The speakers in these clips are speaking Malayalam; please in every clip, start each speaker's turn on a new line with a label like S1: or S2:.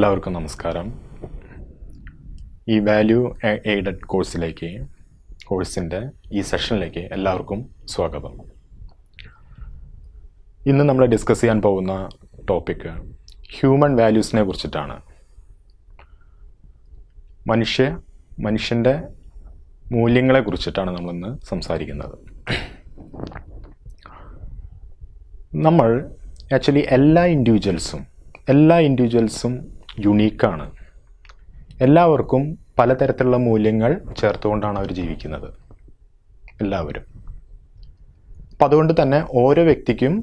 S1: എല്ലാവർക്കും നമസ്കാരം. ഈ വാല്യൂ എയ്ഡഡ് കോഴ്സിൻ്റെ ഈ സെഷനിലേക്ക് എല്ലാവർക്കും സ്വാഗതം. ഇന്ന് നമ്മൾ ഡിസ്കസ് ചെയ്യാൻ പോകുന്ന ടോപ്പിക്ക് ഹ്യൂമൻ വാല്യൂസിനെ കുറിച്ചിട്ടാണ്. മനുഷ്യൻ്റെ മൂല്യങ്ങളെ കുറിച്ചിട്ടാണ് നമ്മളിന്ന് സംസാരിക്കുന്നത്. നമ്മൾ ആക്ച്വലി എല്ലാ ഇൻഡിവിജ്വൽസും യുണീക്കാണ്. എല്ലാവർക്കും പലതരത്തിലുള്ള മൂല്യങ്ങൾ ചേർത്തുകൊണ്ടാണ് അവർ ജീവിക്കുന്നത്, എല്ലാവരും. അപ്പം അതുകൊണ്ട് തന്നെ ഓരോ വ്യക്തിക്കും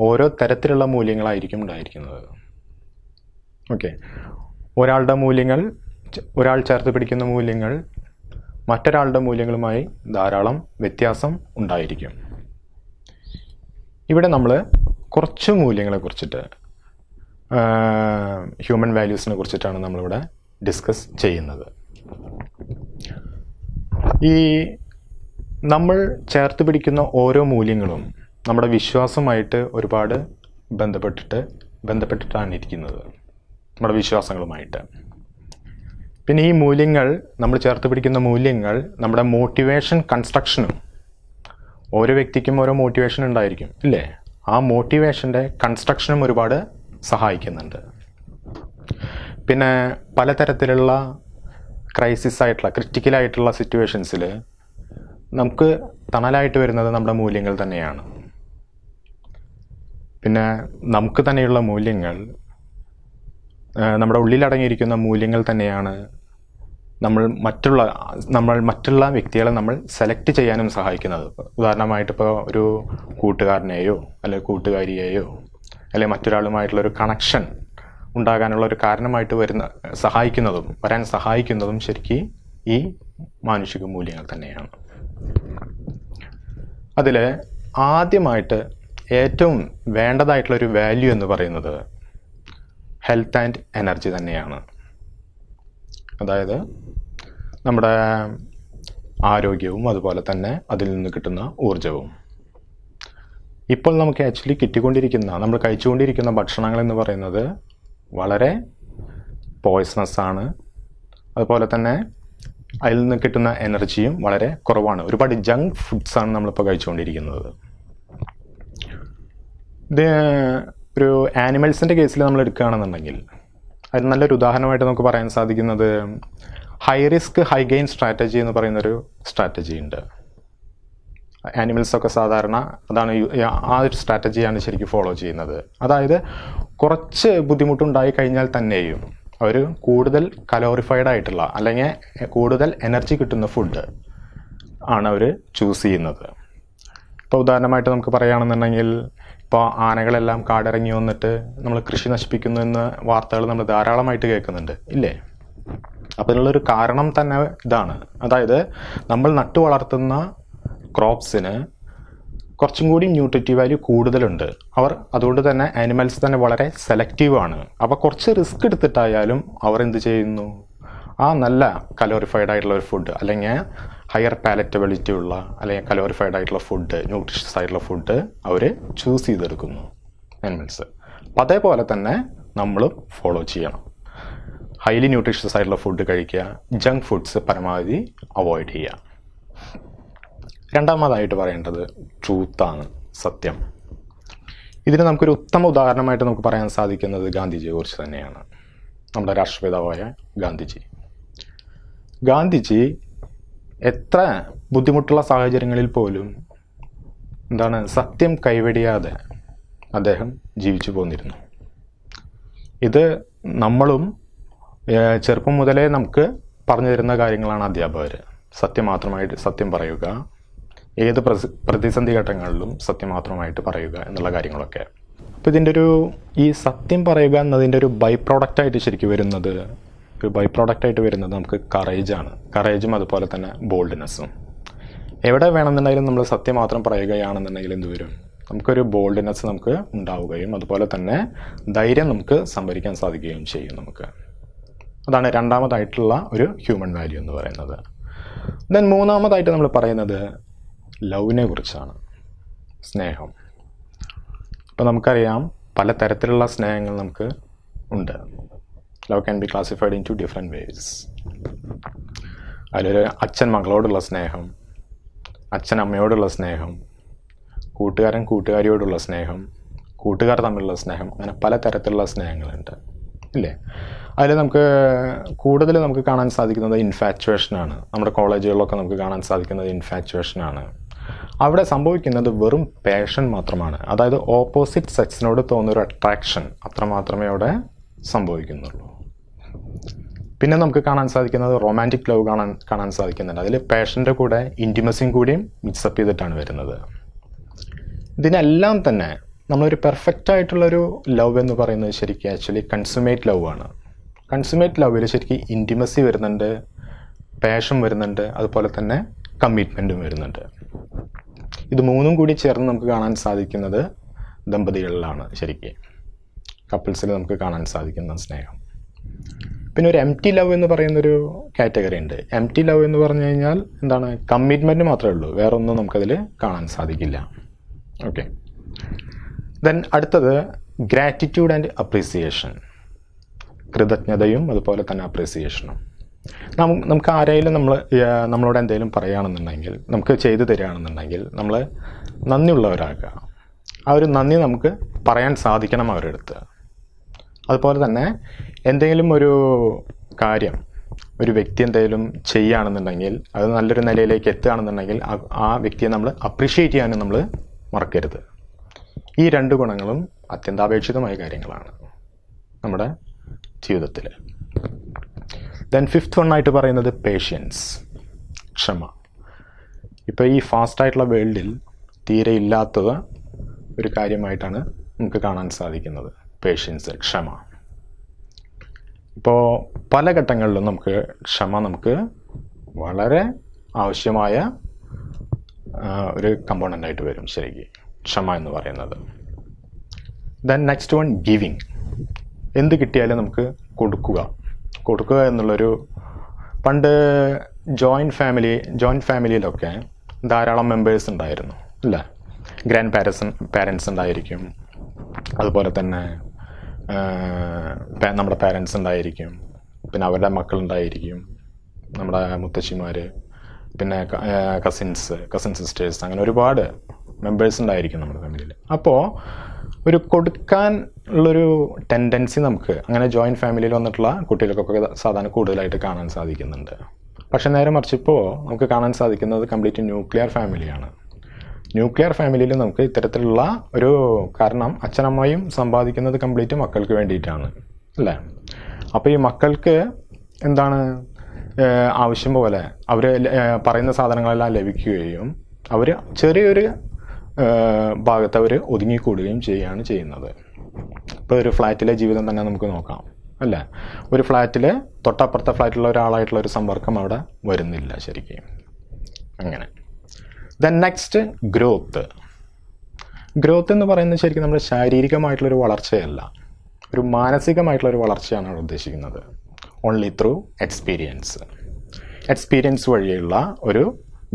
S1: ഓരോ തരത്തിലുള്ള മൂല്യങ്ങളായിരിക്കും ഉണ്ടായിരിക്കുന്നത്. ഓക്കെ, ഒരാൾ ചേർത്ത് പിടിക്കുന്ന മൂല്യങ്ങൾ മറ്റൊരാളുടെ മൂല്യങ്ങളുമായി ധാരാളം വ്യത്യാസം ഉണ്ടായിരിക്കും. ഇവിടെ നമ്മൾ കുറച്ച് മൂല്യങ്ങളെ കുറിച്ചിട്ട്, ഹ്യൂമൻ വാല്യൂസിനെ കുറിച്ചിട്ടാണ് നമ്മളിവിടെ ഡിസ്കസ് ചെയ്യുന്നത്. ഈ നമ്മൾ ചേർത്ത് പിടിക്കുന്ന ഓരോ മൂല്യങ്ങളും നമ്മുടെ വിശ്വാസമായിട്ട് ഒരുപാട് ബന്ധപ്പെട്ടിട്ടാണ് ഇരിക്കുന്നത്, നമ്മുടെ വിശ്വാസങ്ങളുമായിട്ട്. പിന്നെ ഈ മൂല്യങ്ങൾ, നമ്മൾ ചേർത്ത് പിടിക്കുന്ന മൂല്യങ്ങൾ നമ്മുടെ മോട്ടിവേഷൻ കൺസ്ട്രക്ഷനും, ഓരോ വ്യക്തിക്കും ഓരോ മോട്ടിവേഷൻ ഉണ്ടായിരിക്കും ഇല്ലേ, ആ മോട്ടിവേഷൻ്റെ കൺസ്ട്രക്ഷനും ഒരുപാട് സഹായിക്കുന്നുണ്ട്. പിന്നെ പലതരത്തിലുള്ള ക്രിറ്റിക്കലായിട്ടുള്ള സിറ്റുവേഷൻസിൽ നമുക്ക് തണലായിട്ട് വരുന്നത് നമ്മുടെ മൂല്യങ്ങൾ തന്നെയാണ്. പിന്നെ നമുക്ക് തന്നെയുള്ള മൂല്യങ്ങൾ, നമ്മുടെ ഉള്ളിലടങ്ങിയിരിക്കുന്ന മൂല്യങ്ങൾ തന്നെയാണ് നമ്മൾ മറ്റുള്ള വ്യക്തികളെ നമ്മൾ സെലക്ട് ചെയ്യാനും സഹായിക്കുന്നത്. ഉദാഹരണമായിട്ട് ഇപ്പോൾ ഒരു കൂട്ടുകാരനെയോ അല്ലെങ്കിൽ കൂട്ടുകാരിയെയോ അല്ലെങ്കിൽ മറ്റൊരാളുമായിട്ടുള്ളൊരു കണക്ഷൻ ഉണ്ടാകാനുള്ള ഒരു കാരണമായിട്ട് വരാൻ സഹായിക്കുന്നതും ശരിക്കും ഈ മാനുഷിക മൂല്യങ്ങൾ തന്നെയാണ്. അതിൽ ആദ്യമായിട്ട് ഏറ്റവും വേണ്ടതായിട്ടുള്ളൊരു വാല്യൂ എന്ന് പറയുന്നത് ഹെൽത്ത് ആൻഡ് എനർജി തന്നെയാണ്. അതായത് നമ്മുടെ ആരോഗ്യവും അതുപോലെ തന്നെ അതിൽ നിന്ന് കിട്ടുന്ന ഊർജവും. ഇപ്പോൾ നമുക്ക് ആക്ച്വലി നമ്മൾ കഴിച്ചുകൊണ്ടിരിക്കുന്ന ഭക്ഷണങ്ങൾ എന്ന് പറയുന്നത് വളരെ പോയ്സണസ് ആണ്. അതുപോലെ തന്നെ അതിൽ നിന്ന് കിട്ടുന്ന എനർജിയും വളരെ കുറവാണ്. ഒരുപാട് ജങ്ക് ഫുഡ്സാണ് നമ്മളിപ്പോൾ കഴിച്ചുകൊണ്ടിരിക്കുന്നത്. ഇത് ഒരു ആനിമൽസിൻ്റെ കേസിൽ നമ്മൾ എടുക്കുകയാണെന്നുണ്ടെങ്കിൽ അത് നല്ലൊരു ഉദാഹരണമായിട്ട് നമുക്ക് പറയാൻ സാധിക്കുന്നത് high risk high gain strategy എന്ന് പറയുന്നൊരു സ്ട്രാറ്റജി ഉണ്ട്. ആനിമൽസൊക്കെ സാധാരണ ആ ഒരു സ്ട്രാറ്റജിയാണ് ശരിക്കും ഫോളോ ചെയ്യുന്നത്. അതായത് കുറച്ച് ബുദ്ധിമുട്ടുണ്ടായി കഴിഞ്ഞാൽ തന്നെയും അവർ കൂടുതൽ കലോറിഫൈഡ് ആയിട്ടുള്ള അല്ലെങ്കിൽ കൂടുതൽ എനർജി കിട്ടുന്ന ഫുഡ് ആണ് അവർ ചൂസ് ചെയ്യുന്നത്. ഇപ്പോൾ ഉദാഹരണമായിട്ട് നമുക്ക് പറയുകയാണെന്നുണ്ടെങ്കിൽ, ഇപ്പോൾ ആനകളെല്ലാം കാടിറങ്ങി വന്നിട്ട് നമ്മൾ കൃഷി നശിപ്പിക്കുന്നു എന്ന വാർത്തകൾ നമ്മൾ ധാരാളമായിട്ട് കേൾക്കുന്നുണ്ട് ഇല്ലേ. അപ്പോൾ ഇതിനുള്ളൊരു കാരണം തന്നെ ഇതാണ്. അതായത് നമ്മൾ നട്ടു വളർത്തുന്ന ക്രോപ്സിന് കുറച്ചും കൂടി ന്യൂട്രിറ്റീവ് വാല്യൂ കൂടുതലുണ്ട്. അതുകൊണ്ട് തന്നെ ആനിമൽസ് തന്നെ വളരെ സെലക്റ്റീവാണ്. അപ്പോൾ കുറച്ച് റിസ്ക് എടുത്തിട്ടായാലും അവർ എന്ത് ചെയ്യുന്നു, ആ നല്ല കലോറിഫൈഡ് ആയിട്ടുള്ള ഒരു ഫുഡ് അല്ലെങ്കിൽ ഹയർ പാലറ്റബിലിറ്റി ഉള്ള അല്ലെങ്കിൽ കലോറിഫൈഡ് ആയിട്ടുള്ള ഫുഡ്, ന്യൂട്രീഷ്യസ് ആയിട്ടുള്ള ഫുഡ് അവർ ചൂസ് ചെയ്തെടുക്കുന്നു ആനിമൽസ്. അപ്പം അതേപോലെ തന്നെ നമ്മളും ഫോളോ ചെയ്യണം. ഹൈലി ന്യൂട്രീഷ്യസ് ആയിട്ടുള്ള ഫുഡ് കഴിക്കുക, ജങ്ക് ഫുഡ്സ് പരമാവധി അവോയ്ഡ് ചെയ്യുക. രണ്ടാമതായിട്ട് പറയേണ്ടത് ട്രൂത്താണ്, സത്യം. ഇതിന് നമുക്കൊരു ഉത്തമ ഉദാഹരണമായിട്ട് നമുക്ക് പറയാൻ സാധിക്കുന്നത് ഗാന്ധിജിയെ കുറിച്ച് തന്നെയാണ്. നമ്മുടെ രാഷ്ട്രപിതാവായ ഗാന്ധിജി എത്ര ബുദ്ധിമുട്ടുള്ള സാഹചര്യങ്ങളിൽ പോലും സത്യം കൈവെടിയാതെ അദ്ദേഹം ജീവിച്ചു പോന്നിരുന്നു. ഇത് നമ്മളും ചെറുപ്പം മുതലേ നമുക്ക് പറഞ്ഞു തരുന്ന കാര്യങ്ങളാണ് അധ്യാപകർ. സത്യം പറയുക, ഏത് പ്രതിസന്ധി ഘട്ടങ്ങളിലും സത്യം മാത്രമായിട്ട് പറയുക എന്നുള്ള കാര്യങ്ങളൊക്കെ. അപ്പോൾ ഈ സത്യം പറയുക എന്നതിൻ്റെ ഒരു ബൈ പ്രോഡക്റ്റായിട്ട് ശരിക്കും വരുന്നത് നമുക്ക് കറേജും അതുപോലെ തന്നെ ബോൾഡ്നെസ്സും. എവിടെ വേണമെന്നുണ്ടെങ്കിലും നമ്മൾ സത്യം മാത്രം പറയുകയാണെന്നുണ്ടെങ്കിൽ എന്ത് വരും, നമുക്കൊരു ബോൾഡ്നെസ് നമുക്ക് ഉണ്ടാവുകയും അതുപോലെ തന്നെ ധൈര്യം നമുക്ക് സംഭരിക്കാൻ സാധിക്കുകയും ചെയ്യും നമുക്ക്. അതാണ് രണ്ടാമതായിട്ടുള്ള ഒരു ഹ്യൂമൻ വാല്യൂ എന്ന് പറയുന്നത്. ദെൻ മൂന്നാമതായിട്ട് നമ്മൾ പറയുന്നത് ലവിനെ കുറിച്ചാണ്, സ്നേഹം. ഇപ്പോൾ നമുക്കറിയാം പലതരത്തിലുള്ള സ്നേഹങ്ങൾ നമുക്ക് ഉണ്ട്. Love can be classified into different ways. അതിലൊരു അച്ഛൻ മകളോടുള്ള സ്നേഹം, അച്ഛൻ അമ്മയോടുള്ള സ്നേഹം, കൂട്ടുകാരൻ കൂട്ടുകാരിയോടുള്ള സ്നേഹം, കൂട്ടുകാർ തമ്മിലുള്ള സ്നേഹം, അങ്ങനെ പല തരത്തിലുള്ള സ്നേഹങ്ങളുണ്ട് ഇല്ലേ. അതിൽ നമുക്ക് കൂടുതൽ നമുക്ക് കാണാൻ സാധിക്കുന്നത് ഇൻഫാച്വേഷനാണ്. നമ്മുടെ കോളേജുകളിലൊക്കെ നമുക്ക് കാണാൻ സാധിക്കുന്നത് ഇൻഫാച്വേഷനാണ്. അവിടെ സംഭവിക്കുന്നത് വെറും പാഷൻ മാത്രമാണ്. അതായത് ഓപ്പോസിറ്റ് സെക്സിനോട് തോന്നുന്നൊരു അട്രാക്ഷൻ അത്രമാത്രമേ അവിടെ സംഭവിക്കുന്നുള്ളൂ. പിന്നെ നമുക്ക് കാണാൻ സാധിക്കുന്നത് റൊമാൻറ്റിക് ലവ് കാണാൻ സാധിക്കുന്നുണ്ട്. അതിൽ പാഷൻ്റെ കൂടെ ഇൻറ്റിമസിയും കൂടിയും മിക്സപ്പ് ചെയ്തിട്ടാണ് വരുന്നത്. ഇതിനെല്ലാം തന്നെ നമ്മളൊരു പെർഫെക്റ്റ് ആയിട്ടുള്ളൊരു ലവ് എന്ന് പറയുന്നത് ശരിക്കും ആക്ച്വലി കൺസുമേറ്റ് ലവ് ആണ്. കൺസുമേറ്റ് ലവിൽ ശരിക്കും ഇൻറ്റിമസി വരുന്നുണ്ട്, പാഷൻ വരുന്നുണ്ട്, അതുപോലെ തന്നെ കമ്മിറ്റ്മെൻറ്റും വരുന്നുണ്ട്. ഇത് മൂന്നും കൂടി ചേർന്ന് നമുക്ക് കാണാൻ സാധിക്കുന്നത് ദമ്പതികളിലാണ്. ശരിക്കും കപ്പിൾസിൽ നമുക്ക് കാണാൻ സാധിക്കുന്ന സ്നേഹം. പിന്നെ ഒരു എംപ്റ്റി ലവ് എന്ന് പറയുന്നൊരു കാറ്റഗറി ഉണ്ട്. എംപ്റ്റി ലവ് എന്ന് പറഞ്ഞു കഴിഞ്ഞാൽ എന്താണ്, കമ്മിറ്റ്മെൻറ്റ് മാത്രമേ ഉള്ളൂ, വേറെ ഒന്നും നമുക്കതിൽ കാണാൻ സാധിക്കില്ല. ഓക്കെ. ദെൻ അടുത്തത് ഗ്രാറ്റിറ്റ്യൂഡ് ആൻഡ് അപ്രീസിയേഷൻ. കൃതജ്ഞതയും അതുപോലെ തന്നെ അപ്രീസിയേഷനും. നമുക്ക് ആരെങ്കിലും നമ്മളോട് എന്തെങ്കിലും പറയുകയാണെന്നുണ്ടെങ്കിൽ, നമുക്ക് ചെയ്തു തരികയാണെന്നുണ്ടെങ്കിൽ നമ്മൾ നന്ദിയുള്ളവരാക്കുക. ആ ഒരു നന്ദി നമുക്ക് പറയാൻ സാധിക്കണം അവരുടെ അടുത്ത്. അതുപോലെ തന്നെ എന്തെങ്കിലും ഒരു കാര്യം ഒരു വ്യക്തി എന്തെങ്കിലും ചെയ്യുകയാണെന്നുണ്ടെങ്കിൽ, അത് നല്ലൊരു നിലയിലേക്ക് എത്തുകയാണെന്നുണ്ടെങ്കിൽ ആ വ്യക്തിയെ നമ്മൾ അപ്രീഷിയേറ്റ് ചെയ്യാനും നമ്മൾ മറക്കരുത്. ഈ രണ്ട് ഗുണങ്ങളും അത്യന്താപേക്ഷിതമായ കാര്യങ്ങളാണ് നമ്മുടെ ജീവിതത്തിൽ. ദെൻ ഫിഫ്ത്ത് വണ്ണായിട്ട് പറയുന്നത് പേഷ്യൻസ്, ക്ഷമ. ഇപ്പോൾ ഈ ഫാസ്റ്റായിട്ടുള്ള വേൾഡിൽ തീരെ ഇല്ലാത്തത് ഒരു കാര്യമായിട്ടാണ് നമുക്ക് കാണാൻ സാധിക്കുന്നത്. പേഷ്യൻസ്, ക്ഷമ. ഇപ്പോൾ പല ഘട്ടങ്ങളിലും ക്ഷമ നമുക്ക് വളരെ ആവശ്യമായ ഒരു കമ്പോണൻ്റായിട്ട് വരും ശരിക്കും ക്ഷമ എന്ന് പറയുന്നത്. Then next one giving. എന്ത് കിട്ടിയാലും നമുക്ക് കൊടുക്കുക എന്നുള്ളൊരു, പണ്ട് ജോയിൻറ്റ് ഫാമിലിയിലൊക്കെ ധാരാളം മെമ്പേഴ്സ് ഉണ്ടായിരുന്നു അല്ലേ. ഗ്രാൻഡ് പാരൻസ് ഉണ്ടായിരിക്കും, അതുപോലെ തന്നെ നമ്മുടെ പാരൻസ് ഉണ്ടായിരിക്കും, പിന്നെ അവരുടെ മക്കളുണ്ടായിരിക്കും, നമ്മുടെ മുത്തശ്ശിമാർ, പിന്നെ കസിൻ സിസ്റ്റേഴ്സ്, അങ്ങനെ ഒരുപാട് മെമ്പേഴ്സ് ഉണ്ടായിരിക്കും നമ്മുടെ ഫാമിലിയിൽ. അപ്പോൾ ഒരു കൊടുക്കാൻ ഉള്ളൊരു ടെൻഡൻസി നമുക്ക് അങ്ങനെ ജോയിൻറ്റ് ഫാമിലിയിൽ വന്നിട്ടുള്ള കുട്ടികൾക്കൊക്കെ സാധാരണ കൂടുതലായിട്ട് കാണാൻ സാധിക്കുന്നുണ്ട്. പക്ഷേ നേരെ മറിച്ച് ഇപ്പോൾ നമുക്ക് കാണാൻ സാധിക്കുന്നത് കംപ്ലീറ്റ് ന്യൂക്ലിയർ ഫാമിലിയാണ്. ന്യൂക്ലിയർ ഫാമിലിയിൽ നമുക്ക് ഇത്തരത്തിലുള്ള ഒരു, കാരണം അച്ഛനമ്മയും സമ്പാദിക്കുന്നത് കംപ്ലീറ്റ് മക്കൾക്ക് വേണ്ടിയിട്ടാണ് അല്ലേ. അപ്പോൾ ഈ മക്കൾക്ക് എന്താണ് ആവശ്യം പോലെ അവർ പറയുന്ന സാധനങ്ങളെല്ലാം ലഭിക്കുകയും അവർ ചെറിയൊരു ഭാഗത്ത് അവർ ഒതുങ്ങിക്കൂടുകയും ചെയ്യുന്നത്. ഇപ്പോൾ ഒരു ഫ്ലാറ്റിലെ ജീവിതം തന്നെ നമുക്ക് നോക്കാം അല്ലേ. ഒരു ഫ്ലാറ്റിൽ തൊട്ടപ്പുറത്തെ ഫ്ലാറ്റിലുള്ള ഒരാളായിട്ടുള്ള ഒരു സമ്പർക്കം അവിടെ വരുന്നില്ല ശരിക്കും. അങ്ങനെ. ദെൻ നെക്സ്റ്റ് ഗ്രോത്ത് എന്ന് പറയുന്നത് ശരിക്കും നമ്മുടെ ശാരീരികമായിട്ടുള്ളൊരു വളർച്ചയല്ല, ഒരു മാനസികമായിട്ടുള്ളൊരു വളർച്ചയാണ് അവിടെ ഉദ്ദേശിക്കുന്നത്. ഓൺലി ത്രൂ എക്സ്പീരിയൻസ് വഴിയുള്ള ഒരു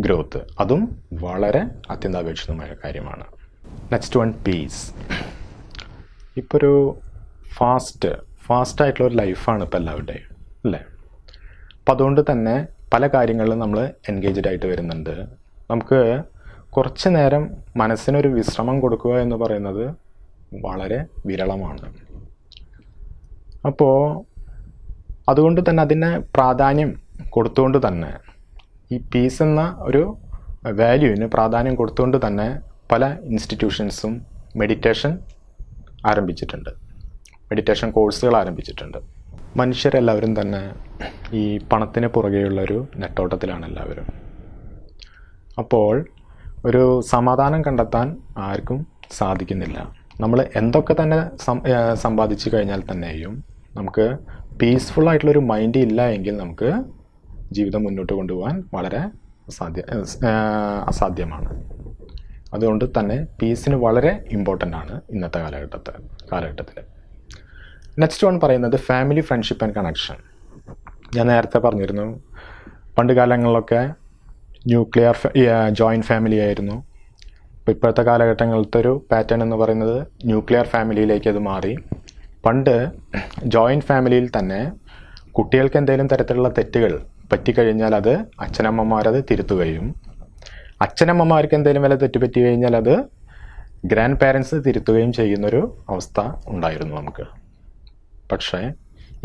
S1: ഗ്രോത്ത്, അതും വളരെ അത്യന്താപേക്ഷിതമായ കാര്യമാണ്. Next one piece. ഇപ്പോൾ ഒരു ഫാസ്റ്റായിട്ടുള്ളൊരു ലൈഫാണ് ഇപ്പോൾ എല്ലാവരുടെയും അല്ലേ. അപ്പം അതുകൊണ്ട് തന്നെ പല കാര്യങ്ങളിലും നമ്മൾ എൻഗേജ്ഡ് ആയിട്ട് വരുന്നുണ്ട്. നമുക്ക് കുറച്ച് നേരം മനസ്സിനൊരു വിശ്രമം കൊടുക്കുക എന്ന് പറയുന്നത് വളരെ വിരളമാണ്. അപ്പോൾ അതുകൊണ്ട് തന്നെ അതിനെ പ്രാധാന്യം കൊടുത്തുകൊണ്ട് തന്നെ, ഈ പീസ് എന്ന ഒരു വാല്യൂവിന് പ്രാധാന്യം കൊടുത്തുകൊണ്ട് തന്നെ പല ഇൻസ്റ്റിറ്റ്യൂഷൻസും മെഡിറ്റേഷൻ കോഴ്സുകൾ ആരംഭിച്ചിട്ടുണ്ട്. മനുഷ്യരെല്ലാവരും തന്നെ ഈ പണത്തിന് പുറകെയുള്ളൊരു നെട്ടോട്ടത്തിലാണ് എല്ലാവരും. അപ്പോൾ ഒരു സമാധാനം കണ്ടെത്താൻ ആർക്കും സാധിക്കുന്നില്ല. നമ്മൾ എന്തൊക്കെ തന്നെ സമ്പാദിച്ചു കഴിഞ്ഞാൽ തന്നെയും നമുക്ക് പീസ്ഫുള്ളായിട്ടുള്ളൊരു മൈൻഡ് ഇല്ല എങ്കിൽ നമുക്ക് ജീവിതം മുന്നോട്ട് കൊണ്ടുപോകാൻ വളരെ അസാധ്യമാണ്. അതുകൊണ്ട് തന്നെ പീസിന് വളരെ ഇമ്പോർട്ടൻ്റ് ആണ് ഇന്നത്തെ കാലഘട്ടത്തിൽ. നെക്സ്റ്റ് വൺ പറയുന്നത് ഫാമിലി, ഫ്രണ്ട്ഷിപ്പ് ആൻഡ് കണക്ഷൻ. ഞാൻ നേരത്തെ പറഞ്ഞിരുന്നു, പണ്ട് കാലങ്ങളിലൊക്കെ ജോയിൻറ്റ് ഫാമിലി ആയിരുന്നു. ഇപ്പോൾ ഇപ്പോഴത്തെ കാലഘട്ടങ്ങളിലത്തെ ഒരു പാറ്റേൺ എന്ന് പറയുന്നത് ന്യൂക്ലിയർ ഫാമിലിയിലേക്ക് അത് മാറി. പണ്ട് ജോയിൻറ്റ് ഫാമിലിയിൽ തന്നെ കുട്ടികൾക്ക് എന്തെങ്കിലും തരത്തിലുള്ള തെറ്റുകൾ പറ്റിക്കഴിഞ്ഞാൽ അത് അച്ഛനമ്മമാരത് തിരുത്തുകയും അച്ഛനമ്മമാർക്ക് എന്തെങ്കിലും വല്ല തെറ്റ് പറ്റി കഴിഞ്ഞാൽ അത് ഗ്രാൻഡ് പാരൻസ് തിരുത്തുകയും ചെയ്യുന്നൊരു അവസ്ഥ ഉണ്ടായിരുന്നു നമുക്ക്. പക്ഷേ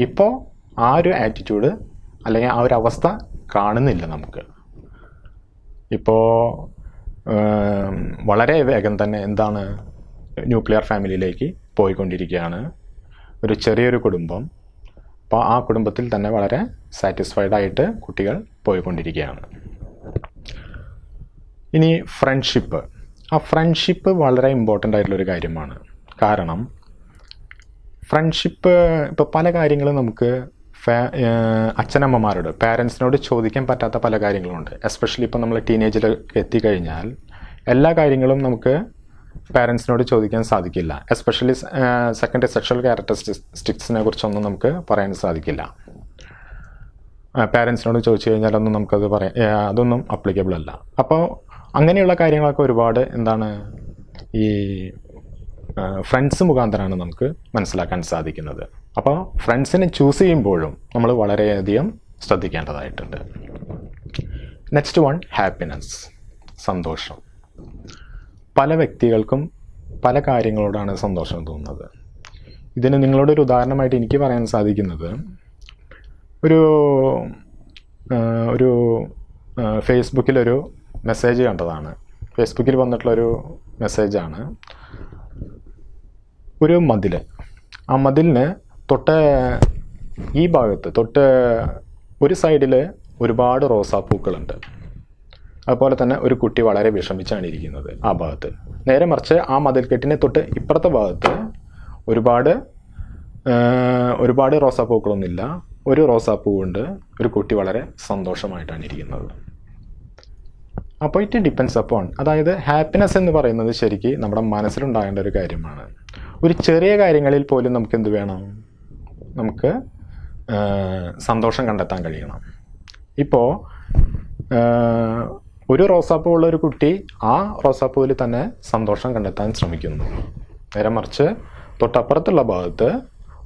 S1: ഇപ്പോൾ ആ ഒരു ആറ്റിറ്റ്യൂഡ് അല്ലെങ്കിൽ ആ ഒരു അവസ്ഥ കാണുന്നില്ല നമുക്ക്. ഇപ്പോൾ വളരെ വേഗം തന്നെ എന്താണ് ന്യൂക്ലിയർ ഫാമിലിയിലേക്ക് പോയിക്കൊണ്ടിരിക്കുകയാണ്. ഒരു ചെറിയൊരു കുടുംബം, അപ്പോൾ ആ കുടുംബത്തിൽ തന്നെ വളരെ സാറ്റിസ്ഫൈഡ് ആയിട്ട് കുട്ടികൾ പോയിക്കൊണ്ടിരിക്കുകയാണ്. ഇനി ഫ്രണ്ട്ഷിപ്പ്. ആ ഫ്രണ്ട്ഷിപ്പ് വളരെ ഇമ്പോർട്ടൻ്റ് ആയിട്ടുള്ളൊരു കാര്യമാണ്. കാരണം ഫ്രണ്ട്ഷിപ്പ് ഇപ്പോൾ പല കാര്യങ്ങളും നമുക്ക് അച്ഛനമ്മമാരോട് പാരൻസിനോട് ചോദിക്കാൻ പറ്റാത്ത പല കാര്യങ്ങളുണ്ട്. എസ്പെഷ്യലി ഇപ്പോൾ നമ്മൾ ടീനേജിൽ എത്തിക്കഴിഞ്ഞാൽ എല്ലാ കാര്യങ്ങളും നമുക്ക് പാരൻസിനോട് ചോദിക്കാൻ സാധിക്കില്ല. എസ്പെഷ്യലി സെക്കൻഡറി സെക്ഷൽ ക്യാരക്ടറിസ്റ്റിക്സിനെ കുറിച്ചൊന്നും നമുക്ക് പറയാൻ സാധിക്കില്ല. പാരൻസിനോട് ചോദിച്ചു കഴിഞ്ഞാൽ ഒന്നും നമുക്കത് അതൊന്നും അപ്ലിക്കബിൾ അല്ല. അപ്പോൾ അങ്ങനെയുള്ള കാര്യങ്ങളൊക്കെ ഒരുപാട് ഈ ഫ്രണ്ട്സ് മുഖാന്തരമാണ് നമുക്ക് മനസ്സിലാക്കാൻ സാധിക്കുന്നത്. അപ്പോൾ ഫ്രണ്ട്സിനെ ചൂസ് ചെയ്യുമ്പോഴും നമ്മൾ വളരെയധികം ശ്രദ്ധിക്കേണ്ടതായിട്ടുണ്ട്. നെക്സ്റ്റ് വൺ, ഹാപ്പിനെസ്, സന്തോഷം. പല വ്യക്തികൾക്കും പല കാര്യങ്ങളോടാണ് സന്തോഷം തോന്നുന്നത്. ഇതിന് നിങ്ങളോടൊരു ഉദാഹരണമായിട്ട് എനിക്ക് പറയാൻ സാധിക്കുന്നത്, ഒരു ഫേസ്ബുക്കിലൊരു മെസ്സേജ് കണ്ടതാണ്. ഫേസ്ബുക്കിൽ വന്നിട്ടുള്ളൊരു മെസ്സേജാണ്. ഒരു മതിൽ, ആ മതിലിന് ഈ ഭാഗത്ത് ഒരു സൈഡിൽ ഒരുപാട് റോസാപ്പൂക്കളുണ്ട്. അതുപോലെ തന്നെ ഒരു കുട്ടി വളരെ വിഷമിച്ചാണ് ഇരിക്കുന്നത് ആ ഭാഗത്ത്. നേരെ മറിച്ച് ആ മതിൽക്കെട്ടിനെ ഇപ്പുറത്തെ ഭാഗത്ത് ഒരുപാട് റോസാപ്പൂക്കളൊന്നുമില്ല. ഒരു റോസാപ്പൂ കൊണ്ട് ഒരു കുട്ടി വളരെ സന്തോഷമായിട്ടാണ് ഇരിക്കുന്നത്. അപ്പോൾ ഇറ്റ് ഡിപ്പെൻസ് അപ്പോൺ, അതായത് ഹാപ്പിനെസ് എന്ന് പറയുന്നത് ശരിക്കും നമ്മുടെ മനസ്സിലുണ്ടാകേണ്ട ഒരു കാര്യമാണ്. ഒരു ചെറിയ കാര്യങ്ങളിൽ പോലും നമുക്ക് എന്ത് വേണം, നമുക്ക് സന്തോഷം കണ്ടെത്താൻ കഴിയണം. ഇപ്പോൾ ഒരു റോസാപ്പൂ ഉള്ള ഒരു കുട്ടി ആ റോസാപ്പൂവിൽ തന്നെ സന്തോഷം കണ്ടെത്താൻ ശ്രമിക്കുന്നു. നേരെ മറിച്ച് തൊട്ടപ്പുറത്തുള്ള ഭാഗത്ത്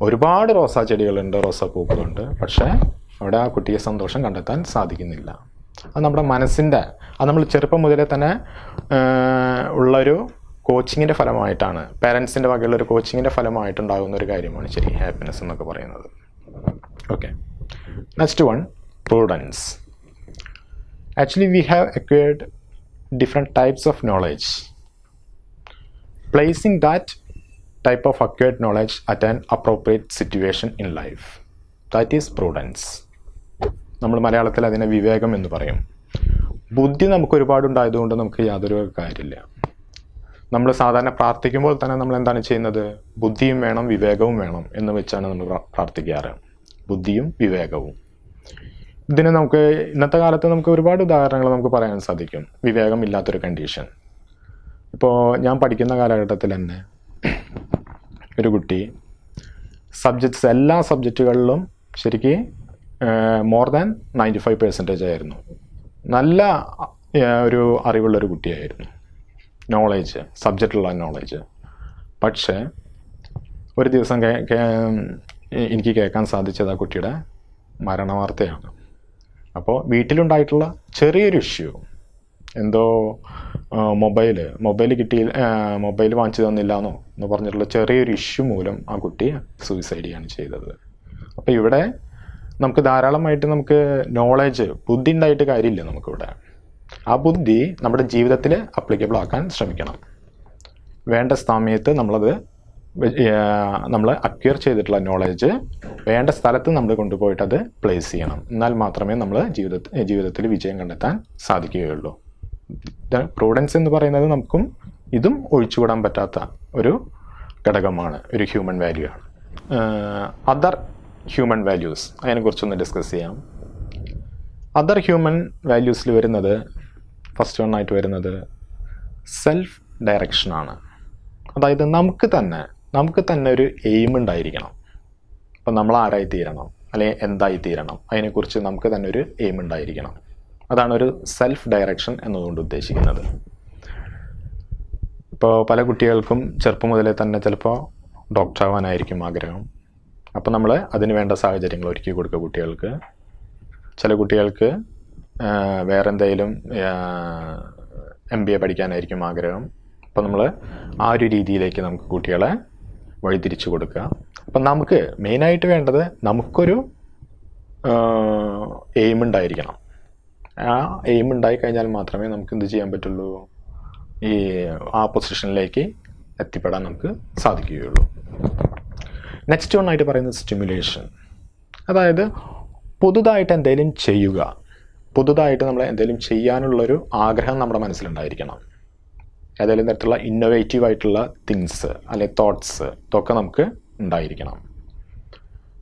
S1: ഒരുപാട് റോസാ ചെടികളുണ്ട്, റോസാപ്പൂക്കളുണ്ട്, പക്ഷേ അവിടെ ആ കുട്ടിയെ സന്തോഷം കണ്ടെത്താൻ സാധിക്കുന്നില്ല. അത് നമ്മുടെ മനസ്സിൻ്റെ, അത് നമ്മൾ ചെറുപ്പം മുതലേ തന്നെ ഉള്ളൊരു കോച്ചിങ്ങിൻ്റെ ഫലമായിട്ടാണ്, പാരൻസിൻ്റെ വകയുള്ളൊരു കോച്ചിങ്ങിൻ്റെ ഫലമായിട്ടുണ്ടാകുന്ന ഒരു കാര്യമാണ് ശരി ഹാപ്പിനെസ് എന്നൊക്കെ പറയുന്നത്. Okay, next one, prudence. Actually, we have acquired different types of knowledge. Placing that type of acquired knowledge at an appropriate situation in life, that is prudence. നമ്മൾ മലയാളത്തിൽ അതിനെ വിവേകം എന്ന് പറയും. ബുദ്ധി നമുക്ക് ഒരുപാടുണ്ടായതുകൊണ്ട് നമുക്ക് യാതൊരു കാര്യമില്ല. നമ്മൾ സാധാരണ പ്രാർത്ഥിക്കുമ്പോൾ തന്നെ നമ്മൾ എന്താണ് ചെയ്യുന്നത്, ബുദ്ധിയും വേണം വിവേകവും വേണം എന്ന് വെച്ചാണ് നമ്മൾ പ്രാർത്ഥിക്കാറ്. ബുദ്ധിയും വിവേകവും. ഇതിന് നമുക്ക് ഇന്നത്തെ കാലത്ത് നമുക്ക് ഒരുപാട് ഉദാഹരണങ്ങൾ നമുക്ക് പറയാൻ സാധിക്കും. വിവേകം ഇല്ലാത്തൊരു കണ്ടീഷൻ. ഇപ്പോൾ ഞാൻ പഠിക്കുന്ന കാലഘട്ടത്തിൽ തന്നെ ഒരു കുട്ടി എല്ലാ സബ്ജക്റ്റുകളിലും ശരിക്ക് മോർ ദാൻ 95% ആയിരുന്നു. നല്ല ഒരു അറിവുള്ളൊരു കുട്ടിയായിരുന്നു, നോളേജ്, സബ്ജക്റ്റുള്ള നോളേജ്. പക്ഷേ ഒരു ദിവസം എനിക്ക് കേൾക്കാൻ സാധിച്ചത് ആ കുട്ടിയുടെ മരണവാർത്തയാണ്. അപ്പോൾ വീട്ടിലുണ്ടായിട്ടുള്ള ചെറിയൊരു ഇഷ്യൂ, എന്തോ മൊബൈൽ വാങ്ങിച്ചു തന്നില്ല എന്ന് പറഞ്ഞിട്ടുള്ള ചെറിയൊരു ഇഷ്യൂ മൂലം ആ കുട്ടി സൂയിസൈഡ് ചെയ്യാണ് ചെയ്തത്. അപ്പോൾ ഇവിടെ നമുക്ക് ധാരാളമായിട്ട് നമുക്ക് നോളേജ്, ബുദ്ധി ഉണ്ടായിട്ട് കാര്യമില്ല നമുക്കിവിടെ. ആ ബുദ്ധി നമ്മുടെ ജീവിതത്തിൽ അപ്ലിക്കബിൾ ആക്കാൻ ശ്രമിക്കണം. വേണ്ട സമയത്ത് നമ്മൾ അക്വയർ ചെയ്തിട്ടുള്ള നോളേജ് വേണ്ട സ്ഥലത്ത് നമ്മൾ കൊണ്ടുപോയിട്ട് അത് പ്ലേസ് ചെയ്യണം. എന്നാൽ മാത്രമേ നമ്മൾ ജീവിതത്തിൽ വിജയം കണ്ടെത്താൻ സാധിക്കുകയുള്ളൂ. പ്രൂഡൻസ് എന്ന് പറയുന്നത് ഇതും ഒഴിച്ചുകൂടാൻ പറ്റാത്ത ഒരു ഘടകമാണ്, ഒരു ഹ്യൂമൻ വാല്യൂ ആണ്. അതർ ഹ്യൂമൻ വാല്യൂസ്, അതിനെക്കുറിച്ചൊന്ന് ഡിസ്കസ് ചെയ്യാം. അതർ ഹ്യൂമൻ വാല്യൂസിൽ വരുന്നത്, ഫസ്റ്റ് വൺ ആയിട്ട് വരുന്നത് സെൽഫ് ഡയറക്ഷനാണ്. അതായത് നമുക്ക് തന്നെ ഒരു എയിം ഉണ്ടായിരിക്കണം. അപ്പം നമ്മൾ ആരായി തീരണം അല്ലെങ്കിൽ എന്തായി തീരണം, അതിനെക്കുറിച്ച് നമുക്ക് തന്നെ ഒരു എയിം ഉണ്ടായിരിക്കണം. അതാണ് ഒരു സെൽഫ് ഡയറക്ഷൻ എന്നതുകൊണ്ട് ഉദ്ദേശിക്കുന്നത്. ഇപ്പോൾ പല കുട്ടികൾക്കും ചെറുപ്പം മുതലേ തന്നെ ചിലപ്പോൾ ഡോക്ടർ ആവാനായിരിക്കും ആഗ്രഹം. അപ്പോൾ നമ്മൾ അതിന് വേണ്ട സാഹചര്യങ്ങൾ ഒരുക്കി കൊടുക്കുക കുട്ടികൾക്ക്. ചില കുട്ടികൾക്ക് വേറെ എന്തെങ്കിലും MBA പഠിക്കാനായിരിക്കും ആഗ്രഹം. അപ്പോൾ നമ്മൾ ആ ഒരു രീതിയിലേക്ക് നമുക്ക് കുട്ടികളെ വഴിതിരിച്ചു കൊടുക്കുക. അപ്പം നമുക്ക് മെയിനായിട്ട് വേണ്ടത് നമുക്കൊരു എയിം ഉണ്ടായിരിക്കണം. ആ എയിം ഉണ്ടായിക്കഴിഞ്ഞാൽ മാത്രമേ നമുക്ക് എന്ത് ചെയ്യാൻ പറ്റുള്ളൂ, ആ പൊസിഷനിലേക്ക് എത്തിപ്പെടാൻ നമുക്ക് സാധിക്കുകയുള്ളൂ. നെക്സ്റ്റ് വൺ ആയിട്ട് പറയുന്നത് സ്റ്റിമുലേഷൻ. അതായത് പുതുതായിട്ട് എന്തെങ്കിലും ചെയ്യുക, പുതുതായിട്ട് നമ്മൾ എന്തെങ്കിലും ചെയ്യാനുള്ളൊരു ആഗ്രഹം നമ്മുടെ മനസ്സിലുണ്ടായിരിക്കണം. ഏതെങ്കിലും തരത്തിലുള്ള ഇന്നോവേറ്റീവ് ആയിട്ടുള്ള തിങ്സ് അല്ലെങ്കിൽ തോട്ട്സ് ഇതൊക്കെ നമുക്ക് ഉണ്ടായിരിക്കണം.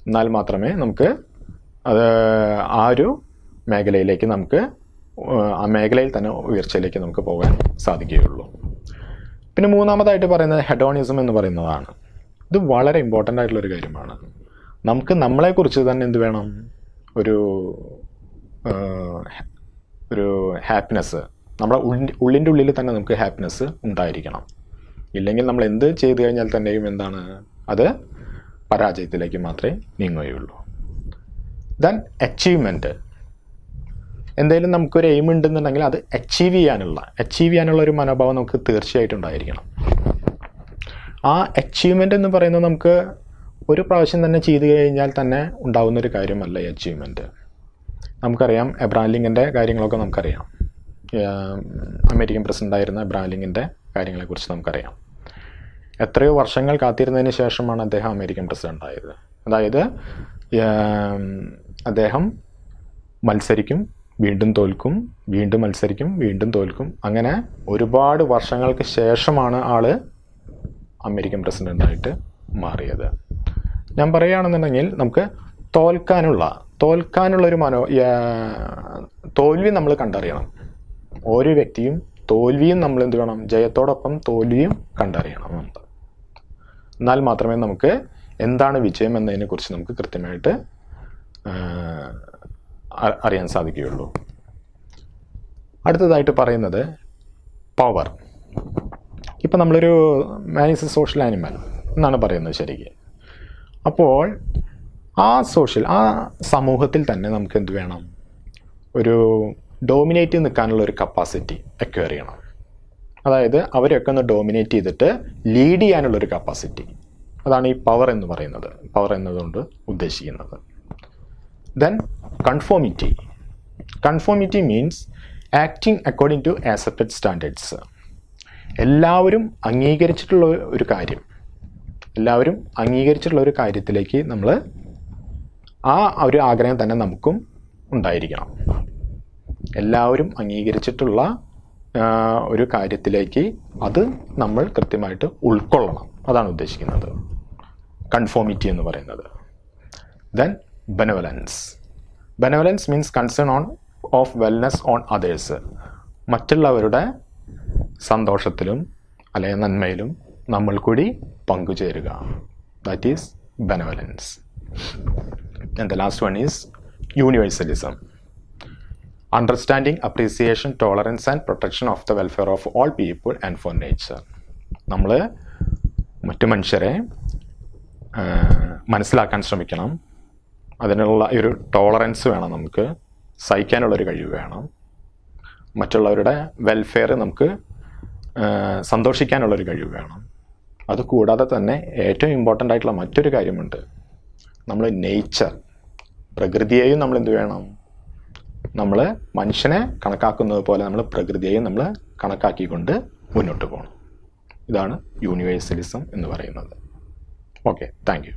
S1: എന്നാൽ മാത്രമേ നമുക്ക് അത് ആ ഒരു മേഖലയിലേക്ക് നമുക്ക് ആ മേഖലയിൽ തന്നെ ഉയർച്ചയിലേക്ക് നമുക്ക് പോകാൻ സാധിക്കുകയുള്ളൂ. പിന്നെ മൂന്നാമതായിട്ട് പറയുന്നത് ഹെഡോണിസം എന്ന് പറയുന്നതാണ്. ഇത് വളരെ ഇമ്പോർട്ടൻ്റ് ആയിട്ടുള്ളൊരു കാര്യമാണ്. നമുക്ക് നമ്മളെക്കുറിച്ച് തന്നെ എന്ത് വേണം, ഒരു ഹാപ്പിനെസ്, നമ്മുടെ ഉള്ളിൻ്റെ ഉള്ളിൽ തന്നെ നമുക്ക് ഹാപ്പിനെസ് ഉണ്ടായിരിക്കണം. ഇല്ലെങ്കിൽ നമ്മൾ എന്ത് ചെയ്തു കഴിഞ്ഞാൽ തന്നെയും എന്താണ്, അത് പരാജയത്തിലേക്ക് മാത്രമേ നീങ്ങുകയുള്ളൂ. Then achievement. എന്തെങ്കിലും നമുക്കൊരു എയിം ഉണ്ടെന്നുണ്ടെങ്കിൽ അത് അച്ചീവ് ചെയ്യാനുള്ള ഒരു മനോഭാവം നമുക്ക് തീർച്ചയായിട്ടും ഉണ്ടായിരിക്കണം. ആ അച്ചീവ്മെൻ്റ് എന്ന് പറയുന്നത് നമുക്ക് ഒരു പ്രാവശ്യം തന്നെ ചെയ്തു കഴിഞ്ഞാൽ തന്നെ ഉണ്ടാകുന്നൊരു കാര്യമല്ല ഈ അച്ചീവ്മെൻറ്റ്. നമുക്കറിയാം എബ്രഹാം ലിങ്കൻ്റെ കാര്യങ്ങളൊക്കെ നമുക്കറിയാം. അമേരിക്കൻ പ്രസിഡൻ്റായിരുന്ന എബ്രഹാം ലിങ്കൻ്റെ കാര്യങ്ങളെക്കുറിച്ച് നമുക്കറിയാം. എത്രയോ വർഷങ്ങൾ കാത്തിരുന്നതിന് ശേഷമാണ് അദ്ദേഹം അമേരിക്കൻ പ്രസിഡൻ്റ് ആയത്. അതായത് അദ്ദേഹം മത്സരിക്കും, വീണ്ടും തോൽക്കും, വീണ്ടും മത്സരിക്കും, വീണ്ടും തോൽക്കും. അങ്ങനെ ഒരുപാട് വർഷങ്ങൾക്ക് ശേഷമാണ് ആൾ അമേരിക്കൻ പ്രസിഡൻ്റായിട്ട് മാറിയത്. ഞാൻ പറയുകയാണെന്നുണ്ടെങ്കിൽ നമുക്ക് തോൽക്കാനുള്ളൊരു തോൽവി നമ്മൾ കണ്ടറിയണം. ഓരോ വ്യക്തിയും തോൽവിയും നമ്മൾ എന്ത് വേണം, ജയത്തോടൊപ്പം തോൽവിയും കണ്ടറിയണം. എന്നാൽ മാത്രമേ നമുക്ക് എന്താണ് വിജയം എന്നതിനെക്കുറിച്ച് നമുക്ക് കൃത്യമായിട്ട് അറിയാൻ സാധിക്കുകയുള്ളൂ. അടുത്തതായിട്ട് പറയുന്നത് പവർ. ഇപ്പം നമ്മളൊരു man is A social animal എന്നാണ് പറയുന്നത് ശരിക്കും. അപ്പോൾ ആ സമൂഹത്തിൽ തന്നെ നമുക്ക് എന്ത് വേണം, ഒരു ഡോമിനേറ്റ് നിൽക്കാനുള്ള ഒരു കപ്പാസിറ്റി അക്വയർ ചെയ്യണം. അതായത് അവരെയൊക്കെ ഒന്ന് ഡോമിനേറ്റ് ചെയ്തിട്ട് ലീഡ് ചെയ്യാനുള്ളൊരു കപ്പാസിറ്റി, അതാണ് ഈ പവർ എന്ന് പറയുന്നത്, പവർ എന്നതുകൊണ്ട് ഉദ്ദേശിക്കുന്നത്. Then conformity means acting according to accepted standards. എല്ലാവരും അംഗീകരിച്ചിട്ടുള്ള ഒരു കാര്യത്തിലേക്ക് നമ്മൾ ആ ഒരു ആഗ്രഹം തന്നെ നമുക്കും ഉണ്ടായിരിക്കണം. എല്ലാവരും അംഗീകരിച്ചിട്ടുള്ള ഒരു കാര്യത്തിലേക്ക് അത് നമ്മൾ കൃത്യമായിട്ട് ഉൾക്കൊള്ളണം, അതാണ് ഉദ്ദേശിക്കുന്നത് കൺഫോമിറ്റി എന്ന് പറയുന്നത്. Then benevolence means concern of wellness on others. മറ്റുള്ളവരുടെ സന്തോഷത്തിലും അല്ലെങ്കിൽ നന്മയിലും നമ്മൾ കൂടി പങ്കുചേരുക. That is benevolence. And the last one is universalism. Understanding, appreciation, tolerance and protection of the welfare of all people and for nature. നമ്മൾ മറ്റു മനുഷ്യരെ മനസ്സിലാക്കാൻ ശ്രമിക്കണം. അതിനുള്ള ഒരു ടോളറൻസ് വേണം, നമുക്ക് സഹിക്കാനുള്ളൊരു കഴിവ് വേണം. മറ്റുള്ളവരുടെ വെൽഫെയർ നമുക്ക് സന്തോഷിക്കാനുള്ളൊരു കഴിവ് വേണം. അതുകൂടാതെ തന്നെ ഏറ്റവും ഇമ്പോർട്ടൻ്റ് ആയിട്ടുള്ള മറ്റൊരു കാര്യമുണ്ട്. നമ്മൾ പ്രകൃതിയെയും നമ്മൾ എന്ത് വേണം, നമ്മൾ മനുഷ്യനെ കണക്കാക്കുന്നത് പോലെ നമ്മൾ പ്രകൃതിയെയും നമ്മൾ കണക്കാക്കിക്കൊണ്ട് മുന്നോട്ട് പോകണം. ഇതാണ് യൂണിവേഴ്സലിസം എന്ന് പറയുന്നത്. Okay, thank you.